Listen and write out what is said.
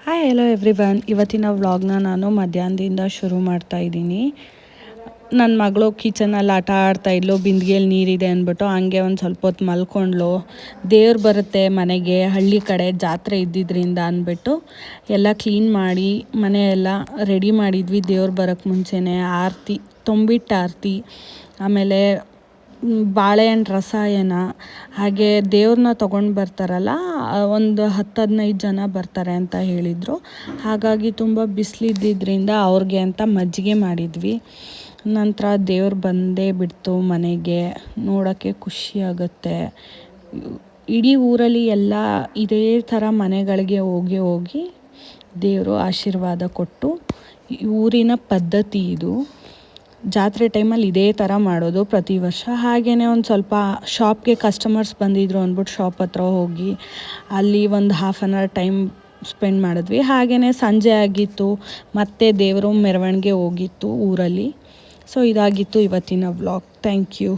Hi hello everyone. ಇವತ್ತಿನ ವ್ಲಾಗ್ನ ನಾನು ಮಧ್ಯಾಹ್ನದಿಂದ ಶುರು ಮಾಡ್ತಾ ಇದ್ದೀನಿ. ನನ್ನ ಮಗಳು ಕಿಚನಲ್ಲಿ ಆಟ ಆಡ್ತಾಯಿದ್ಲು, ಬಿಂದಿಗೆಯಲ್ಲಿ ನೀರಿದೆ ಅಂದ್ಬಿಟ್ಟು ಹಂಗೆ ಒಂದು ಸ್ವಲ್ಪ ಹೊತ್ತು ಮಲ್ಕೊಂಡ್ಲು. ದೇವ್ರು ಬರುತ್ತೆ ಮನೆಗೆ, ಹಳ್ಳಿ ಕಡೆ ಜಾತ್ರೆ ಇದ್ದಿದ್ದರಿಂದ ಅಂದ್ಬಿಟ್ಟು ಎಲ್ಲ ಕ್ಲೀನ್ ಮಾಡಿ ಮನೆಯೆಲ್ಲ ರೆಡಿ ಮಾಡಿದ್ವಿ. ದೇವ್ರು ಬರೋಕ್ಕೆ ಮುಂಚೆನೇ ಆರತಿ, ತೊಂಬಿಟ್ಟು ಆರತಿ, ಆಮೇಲೆ ಬಾಳೆಹಣ್ಣು ರಸಾಯನ, ಹಾಗೆ ದೇವ್ರನ್ನ ತೊಗೊಂಡು ಬರ್ತಾರಲ್ಲ, ಒಂದು 10-15 ಜನ ಬರ್ತಾರೆ ಅಂತ ಹೇಳಿದರು. ಹಾಗಾಗಿ ತುಂಬ ಬಿಸಿಲಿದ್ದಿದ್ದರಿಂದ ಅವ್ರಿಗೆ ಅಂತ ಮಜ್ಜಿಗೆ ಮಾಡಿದ್ವಿ. ನಂತರ ದೇವ್ರು ಬಂದೇ ಬಿಡ್ತು ಮನೆಗೆ. ನೋಡೋಕ್ಕೆ ಖುಷಿಯಾಗುತ್ತೆ. ಇಡೀ ಊರಲ್ಲಿ ಎಲ್ಲ ಇದೇ ಥರ ಮನೆಗಳಿಗೆ ಹೋಗಿ ದೇವರು ಆಶೀರ್ವಾದ ಕೊಟ್ಟು, ಊರಿನ ಪದ್ಧತಿ ಇದು. ಜಾತ್ರೆ ಟೈಮಲ್ಲಿ ಇದೇ ಥರ ಮಾಡೋದು ಪ್ರತಿ ವರ್ಷ. ಹಾಗೆಯೇ ಒಂದು ಸ್ವಲ್ಪ ಶಾಪ್ಗೆ ಕಸ್ಟಮರ್ಸ್ ಬಂದಿದ್ದರು ಅಂದ್ಬಿಟ್ಟು ಶಾಪ್ ಹತ್ರ ಹೋಗಿ ಅಲ್ಲಿ ಒಂದು 1/2 hour ಟೈಮ್ ಸ್ಪೆಂಡ್ ಮಾಡಿದ್ವಿ. ಹಾಗೆಯೇ ಸಂಜೆ ಆಗಿತ್ತು, ಮತ್ತು ದೇವರು ಮೆರವಣಿಗೆ ಹೋಗಿತ್ತು ಊರಲ್ಲಿ. ಸೊ ಇದಾಗಿತ್ತು ಇವತ್ತಿನ ವ್ಲಾಗ್. Thank you.